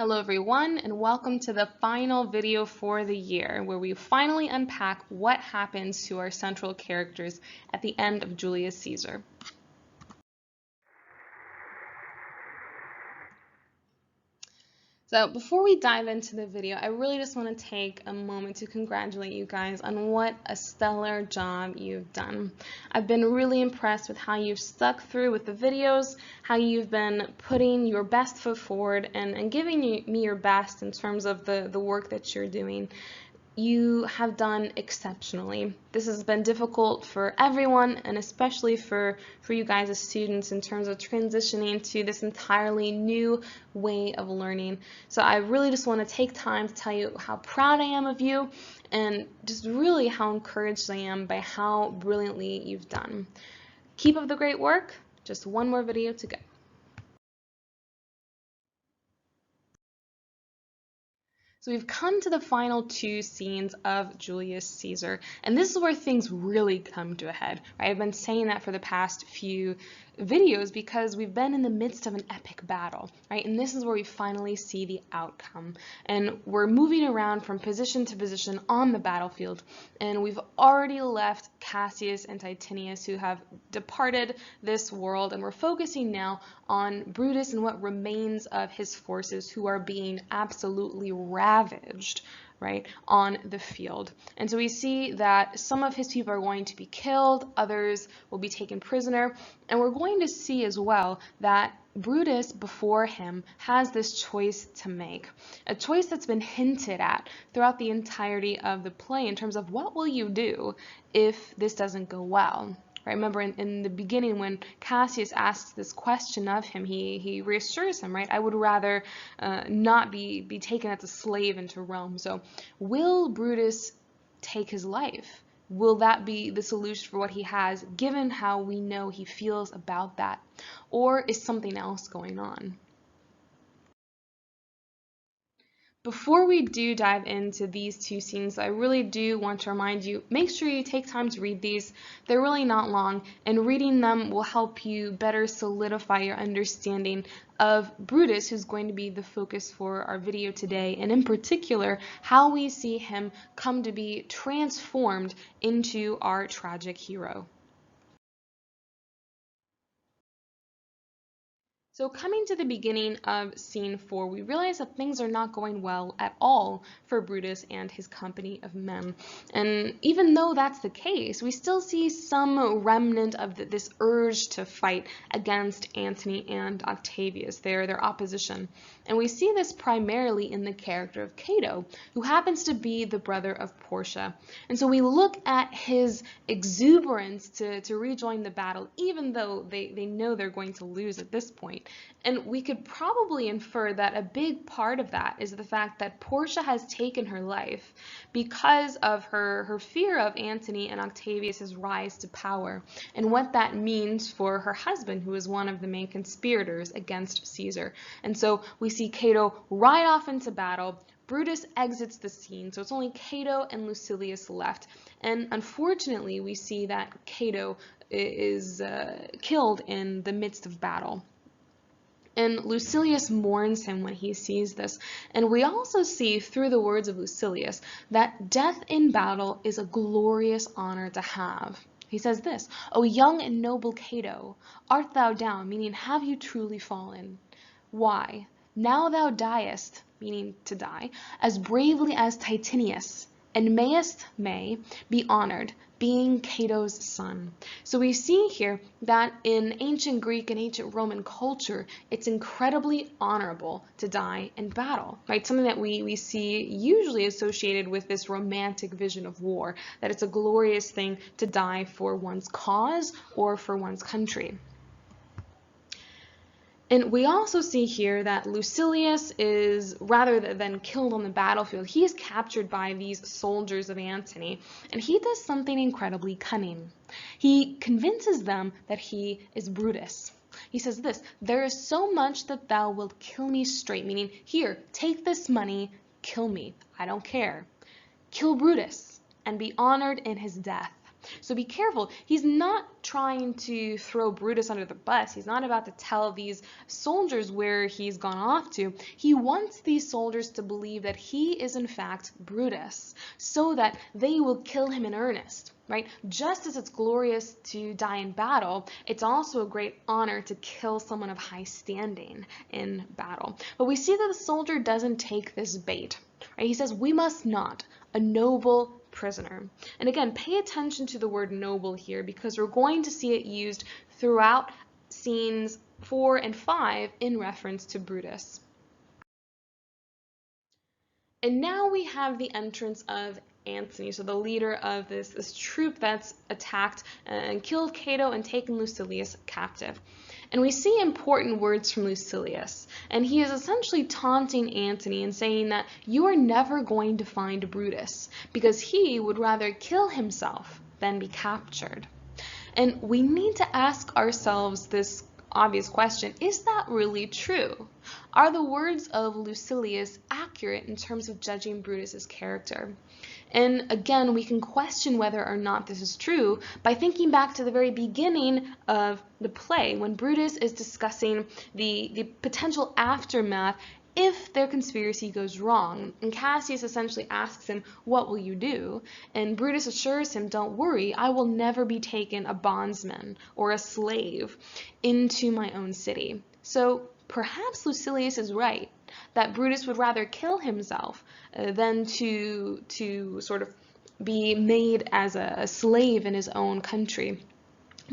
Hello everyone, and welcome to the final video for the year, where we finally unpack what happens to our central characters at the end of Julius Caesar. So before we dive into the video, I really just want to take a moment to congratulate you guys on what a stellar job you've done. I've been really impressed with how you've stuck through with the videos, how you've been putting your best foot forward and giving me your best in terms of the work that you're doing. You have done exceptionally. This has been difficult for everyone, and especially for you guys as students in terms of transitioning to this entirely new way of learning. So I really just want to take time to tell you how proud I am of you and just really how encouraged I am by how brilliantly you've done. Keep up the great work. Just one more video to go. So we've come to the final two scenes of Julius Caesar, and this is where things really come to a head, right? I've been saying that for the past few videos because we've been in the midst of an epic battle, right? And this is where we finally see the outcome. And we're moving around from position to position on the battlefield, and we've already left Cassius and Titinius, who have departed this world, and we're focusing now on Brutus and what remains of his forces, who are being absolutely ravaged, right, on the field. And so we see that some of his people are going to be killed, others will be taken prisoner, and we're going to see as well that Brutus before him has this choice to make, a choice that's been hinted at throughout the entirety of the play in terms of what will you do if this doesn't go well. Right, remember in the beginning when Cassius asks this question of him, he reassures him, right? I would rather not be taken as a slave into Rome. So will Brutus take his life? Will that be the solution for what he has, given how we know he feels about that? Or is something else going on? Before we do dive into these two scenes, I really do want to remind you, make sure you take time to read these. They're really not long, and reading them will help you better solidify your understanding of Brutus, who's going to be the focus for our video today, and in particular, how we see him come to be transformed into our tragic hero. So coming to the beginning of scene 4, we realize that things are not going well at all for Brutus and his company of men. And even though that's the case, we still see some remnant of this urge to fight against Antony and Octavius, their opposition. And we see this primarily in the character of Cato, who happens to be the brother of Portia. And so we look at his exuberance to rejoin the battle, even though they know they're going to lose at this point. And we could probably infer that a big part of that is the fact that Portia has taken her life because of her fear of Antony and Octavius's rise to power and what that means for her husband, who is one of the main conspirators against Caesar. And so we see Cato ride off into battle. Brutus exits the scene, so it's only Cato and Lucilius left. And unfortunately, we see that Cato is killed in the midst of battle. And Lucilius mourns him when he sees this. And we also see through the words of Lucilius that death in battle is a glorious honor to have. He says this, "O young and noble Cato, art thou down?" Meaning, have you truly fallen? Why? Now thou diest, meaning to die, as bravely as Titinius, and may be honored, being Cato's son. So we see here that in ancient Greek and ancient Roman culture, it's incredibly honorable to die in battle, right? Something that we see usually associated with this romantic vision of war, that it's a glorious thing to die for one's cause or for one's country. And we also see here that Lucilius is, rather than killed on the battlefield, he is captured by these soldiers of Antony, and he does something incredibly cunning. He convinces them that he is Brutus. He says this, "There is so much that thou wilt kill me straight," meaning, here, take this money, kill me, I don't care. Kill Brutus and be honored in his death. So be careful. He's not trying to throw Brutus under the bus. He's not about to tell these soldiers where he's gone off to. He wants these soldiers to believe that he is in fact Brutus, so that they will kill him in earnest. Right? Just as it's glorious to die in battle, it's also a great honor to kill someone of high standing in battle. But we see that the soldier doesn't take this bait. Right? He says, "We must not, a noble prisoner." And again, pay attention to the word noble here, because we're going to see it used throughout scenes 4 and 5 in reference to Brutus. And now we have the entrance of Antony, so the leader of this troop that's attacked and killed Cato and taken Lucilius captive. And we see important words from Lucilius, and he is essentially taunting Antony and saying that you are never going to find Brutus, because he would rather kill himself than be captured. And we need to ask ourselves this obvious question: is that really true? Are the words of Lucilius accurate in terms of judging Brutus's character? And again, we can question whether or not this is true by thinking back to the very beginning of the play, when Brutus is discussing the potential aftermath if their conspiracy goes wrong. And Cassius essentially asks him, "What will you do?" And Brutus assures him, "Don't worry, I will never be taken a bondsman or a slave into my own city." So perhaps Lucilius is right, that Brutus would rather kill himself than to sort of be made as a slave in his own country.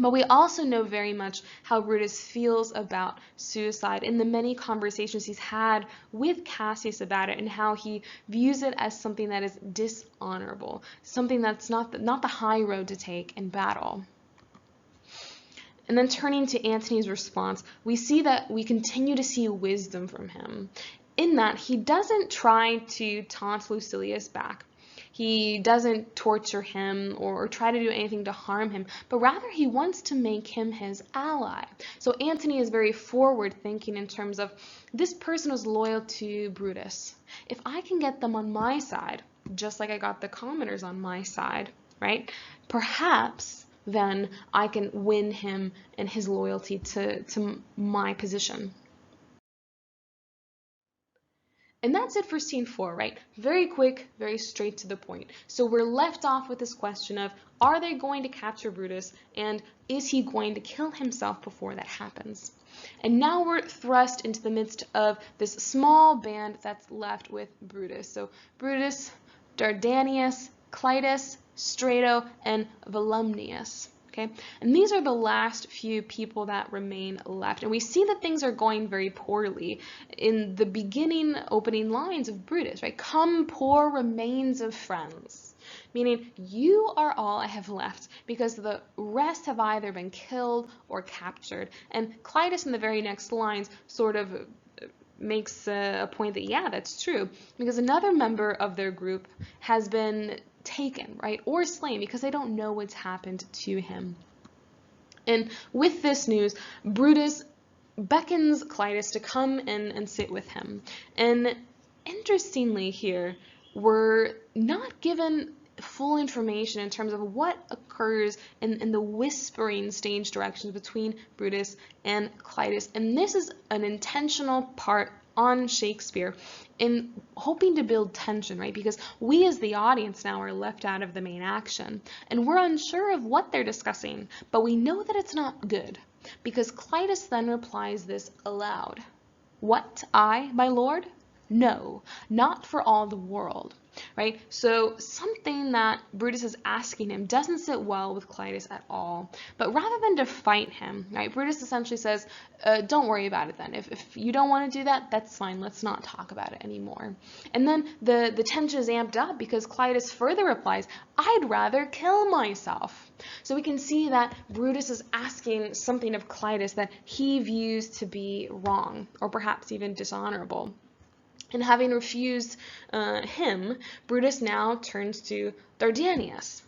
But we also know very much how Brutus feels about suicide in the many conversations he's had with Cassius about it, and how he views it as something that is dishonorable, something that's not the high road to take in battle. And then turning to Antony's response, we see that we continue to see wisdom from him, in that he doesn't try to taunt Lucilius back. He doesn't torture him or try to do anything to harm him, but rather he wants to make him his ally. So Antony is very forward thinking in terms of, this person was loyal to Brutus. If I can get them on my side, just like I got the commoners on my side, right? Perhaps then I can win him and his loyalty to my position. And that's it for scene 4, right? Very quick, very straight to the point. So we're left off with this question of, are they going to capture Brutus, and is he going to kill himself before that happens? And now we're thrust into the midst of this small band that's left with Brutus. So Brutus, Dardanius, Clitus, Strato, and Volumnius. Okay? And these are the last few people that remain left. And we see that things are going very poorly in the beginning opening lines of Brutus, right? "Come, poor remains of friends." Meaning, you are all I have left, because the rest have either been killed or captured. And Clitus in the very next lines sort of makes a point that, yeah, that's true, because another member of their group has been taken, right, or slain, because they don't know what's happened to him. And with this news, Brutus beckons Clitus to come and sit with him. And interestingly here, we're not given full information in terms of what occurs in the whispering stage directions between Brutus and Clitus. And this is an intentional part on Shakespeare in hoping to build tension, right? Because we as the audience now are left out of the main action, and we're unsure of what they're discussing, but we know that it's not good, because Clitus then replies this aloud: "What, I, my lord? No, not for all the world." Right? So something that Brutus is asking him doesn't sit well with Clitus at all. But rather than to fight him, right, Brutus essentially says, don't worry about it then. If you don't want to do that, that's fine. Let's not talk about it anymore. And then the tension is amped up, because Clitus further replies, "I'd rather kill myself." So we can see that Brutus is asking something of Clitus that he views to be wrong, or perhaps even dishonorable. And having refused him, Brutus now turns to Dardanius.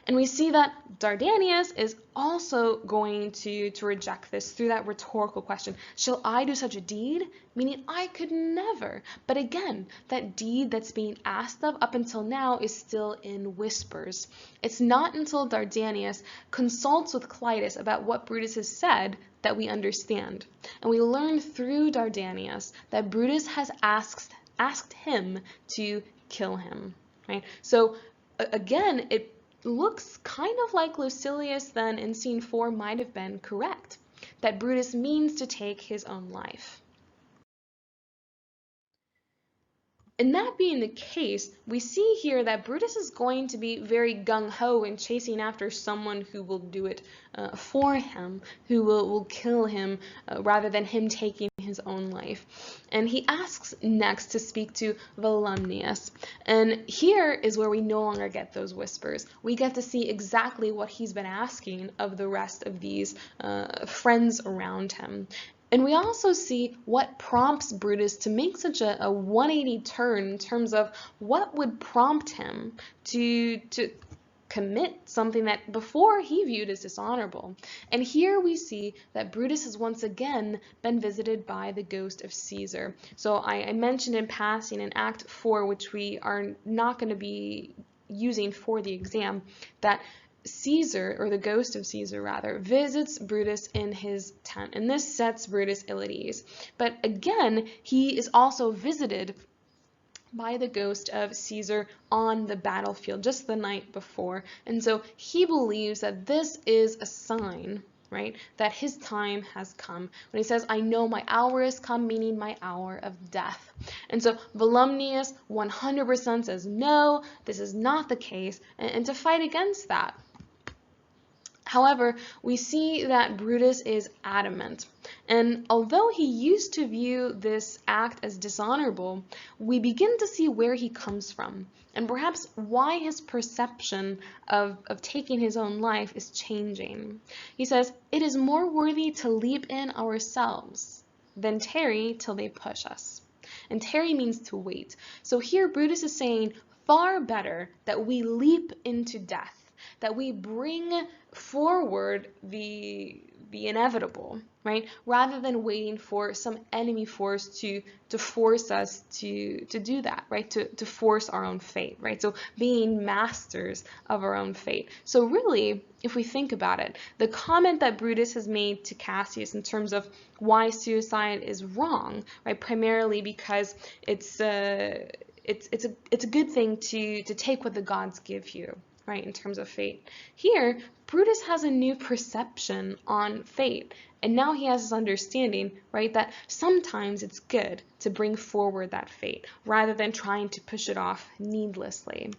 And we see that Dardanius is also going to reject this through that rhetorical question. Shall I do such a deed? Meaning I could never. But again, that deed that's being asked of up until now is still in whispers. It's not until Dardanius consults with Clitus about what Brutus has said that we understand. And we learn through Dardanius that Brutus has asked him to kill him. Right? So again, it looks kind of like Lucilius then in scene 4 might have been correct, that Brutus means to take his own life. And that being the case, we see here that Brutus is going to be very gung-ho in chasing after someone who will do it for him, who will kill him rather than him taking his own life. And he asks next to speak to Volumnius. And here is where we no longer get those whispers. We get to see exactly what he's been asking of the rest of these friends around him. And we also see what prompts Brutus to make such a 180 turn in terms of what would prompt him to commit something that before he viewed as dishonorable. And here we see that Brutus has once again been visited by the ghost of Caesar. So I mentioned in passing in Act 4, which we are not going to be using for the exam, that Caesar, or the ghost of Caesar rather, visits Brutus in his tent, and this sets Brutus ill at ease. But again, he is also visited by the ghost of Caesar on the battlefield just the night before, and so he believes that this is a sign, right, that his time has come. When he says, I know my hour has come, meaning my hour of death. And so Volumnius 100% says, no, this is not the case, and to fight against that. However, we see that Brutus is adamant, and although he used to view this act as dishonorable, we begin to see where he comes from, and perhaps why his perception of taking his own life is changing. He says, it is more worthy to leap in ourselves than tarry till they push us. And tarry means to wait. So here Brutus is saying, far better that we leap into death, that we bring forward the inevitable, right? Rather than waiting for some enemy force to force us to do that, right? To force our own fate, right? So being masters of our own fate. So really, if we think about it, the comment that Brutus has made to Cassius in terms of why suicide is wrong, right? Primarily because it's a good thing to take what the gods give you, right, in terms of fate. Here, Brutus has a new perception on fate, and now he has this understanding, right, that sometimes it's good to bring forward that fate rather than trying to push it off needlessly.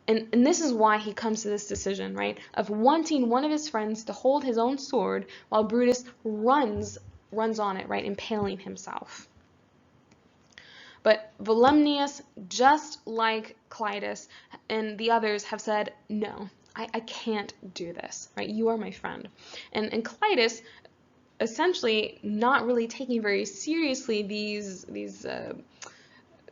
And this is why he comes to this decision, right, of wanting one of his friends to hold his own sword while Brutus runs on it, right, impaling himself. But Volumnius, just like Clitus and the others, have said, no, I can't do this, right? You are my friend. And Clitus, essentially not really taking very seriously these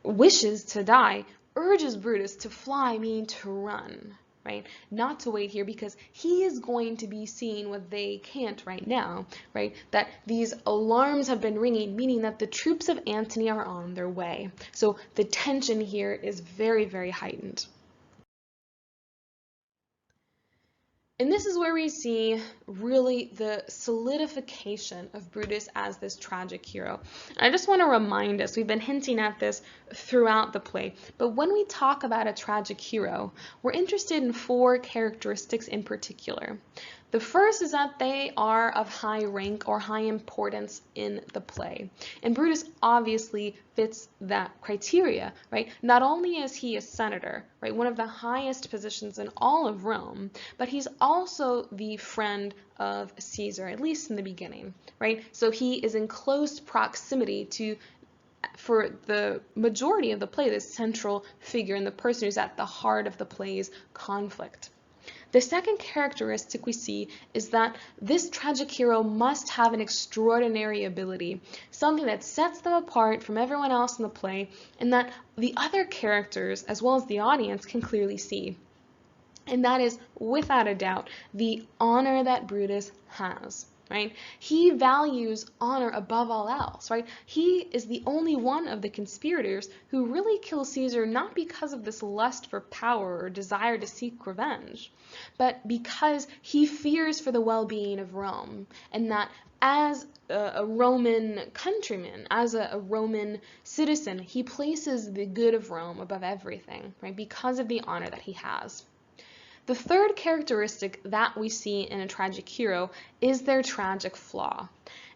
wishes to die, urges Brutus to fly, meaning to run, right? Not to wait here, because he is going to be seeing what they can't right now, right? That these alarms have been ringing, meaning that the troops of Antony are on their way. So the tension here is very, very heightened. And this is where we see really the solidification of Brutus as this tragic hero. And I just want to remind us, we've been hinting at this throughout the play, but when we talk about a tragic hero, we're interested in 4 characteristics in particular. The first is that they are of high rank or high importance in the play. And Brutus obviously fits that criteria, right? Not only is he a senator, right, one of the highest positions in all of Rome, but he's also the friend of Caesar, at least in the beginning, right? So he is in close proximity to, for the majority of the play, this central figure and the person who's at the heart of the play's conflict. The second characteristic we see is that this tragic hero must have an extraordinary ability, something that sets them apart from everyone else in the play, and that the other characters, as well as the audience, can clearly see. And that is, without a doubt, the honor that Brutus has, right? He values honor above all else, right? He is the only one of the conspirators who really kills Caesar not because of this lust for power or desire to seek revenge, but because he fears for the well-being of Rome, and that as a Roman countryman, as a Roman citizen, he places the good of Rome above everything, right? Because of the honor that he has. The third characteristic that we see in a tragic hero is their tragic flaw.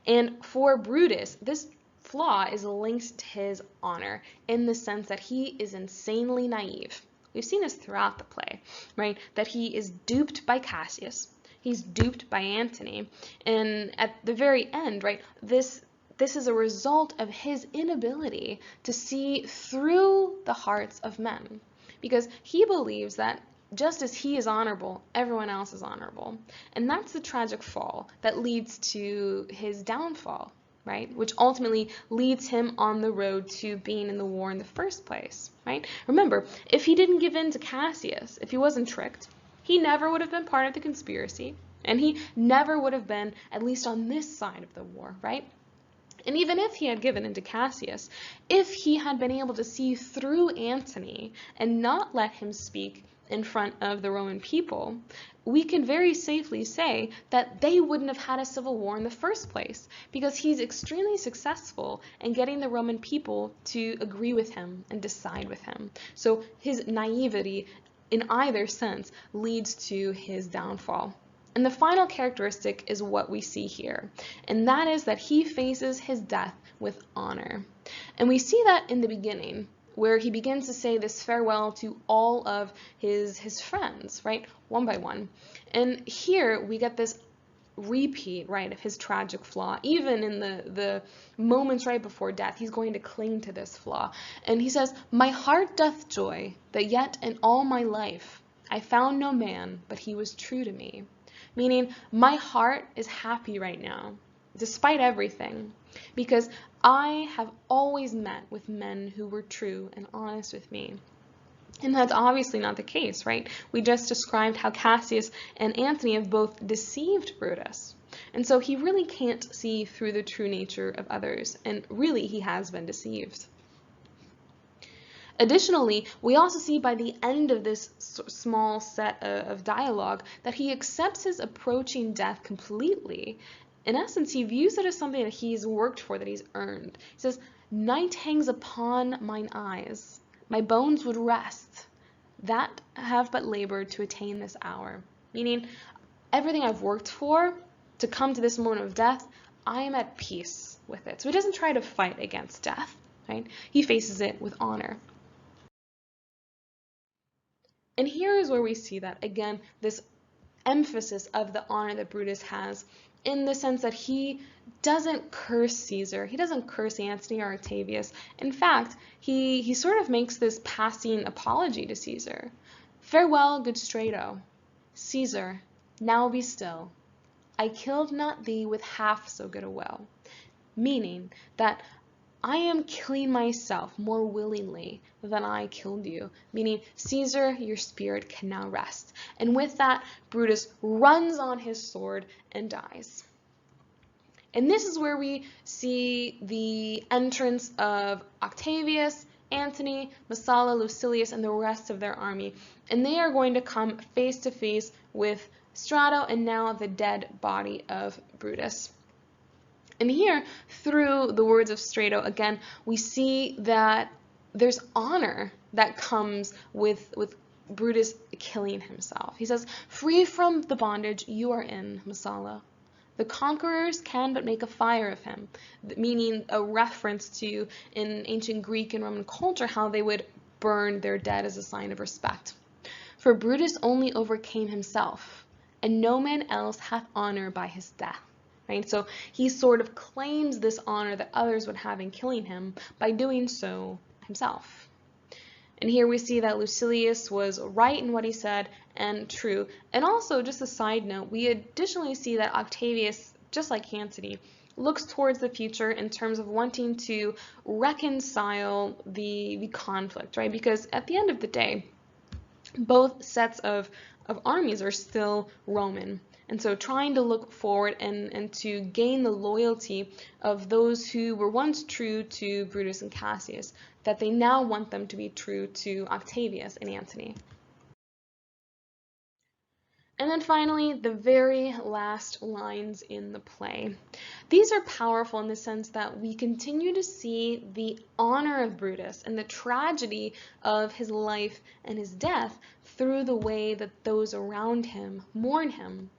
And for Brutus, this flaw is linked to his honor in the sense that he is insanely naive. We've seen this throughout the play, right? That he is duped by Cassius, he's duped by Antony, and at the very end, right, this is a result of his inability to see through the hearts of men, because he believes that just as he is honorable, everyone else is honorable. And that's the tragic fall that leads to his downfall, right? Which ultimately leads him on the road to being in the war in the first place, right? Remember, if he didn't give in to Cassius, if he wasn't tricked, he never would have been part of the conspiracy, and he never would have been, at least on this side of the war, right? And even if he had given in to Cassius, if he had been able to see through Antony and not let him speak in front of the Roman people, we can very safely say that they wouldn't have had a civil war in the first place, because he's extremely successful in getting the Roman people to agree with him and decide with him. So his naivety in either sense leads to his downfall. And the final characteristic is what we see here, and that is that he faces his death with honor. And we see that in the beginning, where he begins to say this farewell to all of his friends, right, one by one. And here we get this repeat, right, of his tragic flaw. Even in the moments right before death, he's going to cling to this flaw. And he says, "My heart doth joy, that yet in all my life I found no man, but he was true to me." Meaning, my heart is happy right now, despite everything, because I have always met with men who were true and honest with me. And that's obviously not the case, right? We just described how Cassius and Antony have both deceived Brutus. And so he really can't see through the true nature of others, and really he has been deceived. Additionally, we also see by the end of this small set of dialogue that he accepts his approaching death completely. In essence, he views it as something that he's worked for, that he's earned. He says, "Night hangs upon mine eyes, my bones would rest, that have but labored to attain this hour." Meaning, everything I've worked for to come to this moment of death, I am at peace with it. So he doesn't try to fight against death, right? He faces it with honor. And here is where we see that, again, this emphasis of the honor that Brutus has, in the sense that he doesn't curse Caesar, he doesn't curse Antony or Octavius. In fact, he sort of makes this passing apology to Caesar. "Farewell, good Strato. Caesar, now be still. I killed not thee with half so good a will." Meaning that I am killing myself more willingly than I killed you. Meaning, Caesar, your spirit can now rest. And with that, Brutus runs on his sword and dies. And this is where we see the entrance of Octavius, Antony, Messala, Lucilius, and the rest of their army. And they are going to come face to face with Strato and now the dead body of Brutus. And here, through the words of Strato, again, we see that there's honor that comes with Brutus killing himself. He says, "Free from the bondage you are in, Messala. The conquerors can but make a fire of him," meaning a reference to, in ancient Greek and Roman culture, how they would burn their dead as a sign of respect. "For Brutus only overcame himself, and no man else hath honor by his death." Right? So he sort of claims this honor that others would have in killing him by doing so himself. And here we see that Lucilius was right in what he said and true. And also, just a side note, we additionally see that Octavius, just like Antony, looks towards the future in terms of wanting to reconcile the conflict, right? Because at the end of the day, both sets of of armies are still Roman. And so trying to look forward and to gain the loyalty of those who were once true to Brutus and Cassius, that they now want them to be true to Octavius and Antony. And then finally, the very last lines in the play. These are powerful in the sense that we continue to see the honor of Brutus and the tragedy of his life and his death through the way that those around him mourn him.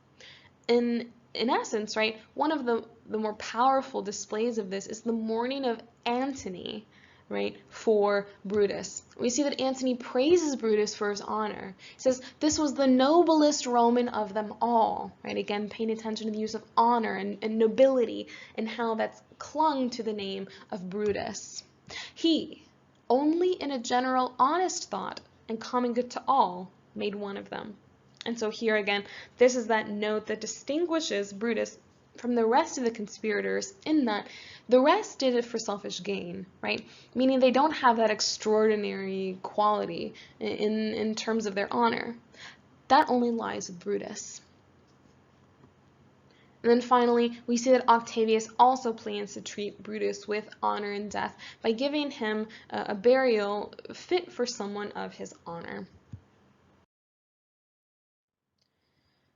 In essence, right, one of the more powerful displays of this is the mourning of Antony, right, for Brutus. We see that Antony praises Brutus for his honor. He says, this was the noblest Roman of them all, right? Again, paying attention to the use of honor and nobility and how that's clung to the name of Brutus. He, only in a general honest thought and common good to all, made one of them. And so here again, this is that note that distinguishes Brutus from the rest of the conspirators, in that the rest did it for selfish gain, right? Meaning they don't have that extraordinary quality in terms of their honor. That only lies with Brutus. And then finally, we see that Octavius also plans to treat Brutus with honor and death by giving him a burial fit for someone of his honor.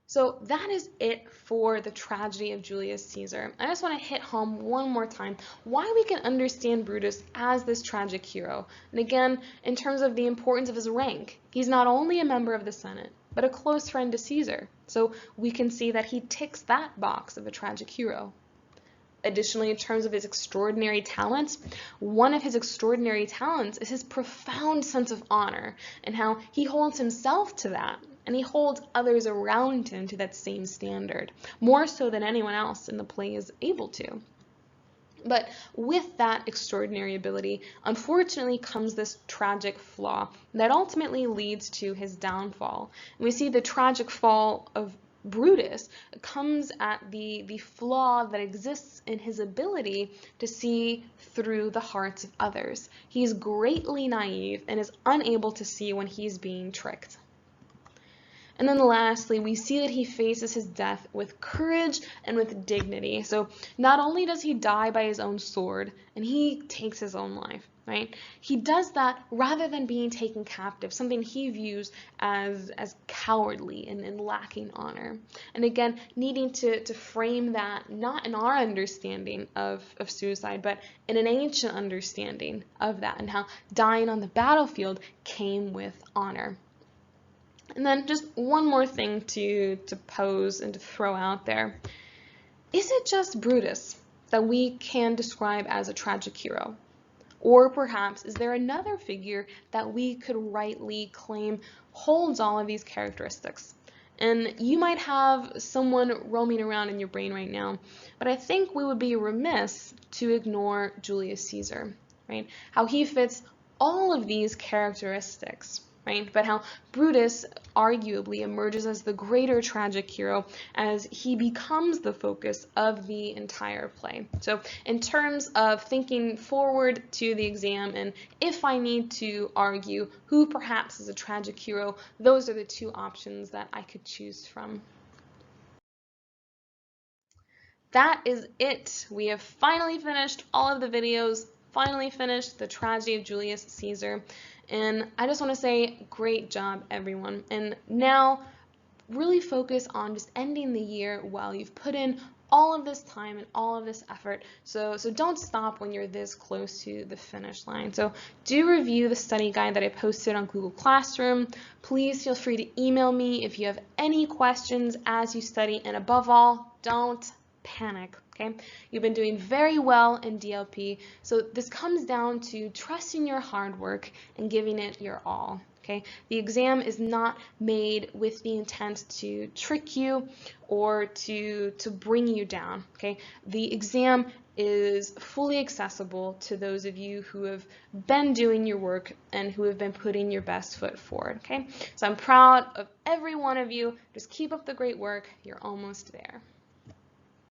So that is it for the tragedy of Julius Caesar. I just want to hit home one more time why we can understand Brutus as this tragic hero. And again, in terms of the importance of his rank, he's not only a member of the Senate, but a close friend to Caesar. So we can see that he ticks that box of a tragic hero. Additionally, in terms of his extraordinary talents, one of his extraordinary talents is his profound sense of honor and how he holds himself to that. And he holds others around him to that same standard, more so than anyone else in the play is able to. But with that extraordinary ability, unfortunately comes this tragic flaw that ultimately leads to his downfall. And we see the tragic fall of Brutus comes at the flaw that exists in his ability to see through the hearts of others. He's greatly naive and is unable to see when he's being tricked. And then lastly, we see that he faces his death with courage and with dignity. So not only does he die by his own sword, and he takes his own life, right? He does that rather than being taken captive, something he views as cowardly and lacking honor. And again, needing to frame that not in our understanding of suicide, but in an ancient understanding of that and how dying on the battlefield came with honor. And then just one more thing to pose and to throw out there. Is it just Brutus that we can describe as a tragic hero? Or perhaps is there another figure that we could rightly claim holds all of these characteristics? And you might have someone roaming around in your brain right now, but I think we would be remiss to ignore Julius Caesar, right? How he fits all of these characteristics. Right? But how Brutus arguably emerges as the greater tragic hero as he becomes the focus of the entire play. So in terms of thinking forward to the exam, and if I need to argue who perhaps is a tragic hero, those are the two options that I could choose from. That is it. We have finally finished all of the videos, finally finished the tragedy of Julius Caesar. And I just want to say, great job, everyone. And now, really focus on just ending the year while you've put in all of this time and all of this effort. So don't stop when you're this close to the finish line. So do review the study guide that I posted on Google Classroom. Please feel free to email me if you have any questions as you study. And above all, don't panic. Okay, you've been doing very well in DLP, so this comes down to trusting your hard work and giving it your all. Okay, the exam is not made with the intent to trick you or to bring you down. Okay, the exam is fully accessible to those of you who have been doing your work and who have been putting your best foot forward. Okay, so I'm proud of every one of you. Just keep up the great work. You're almost there.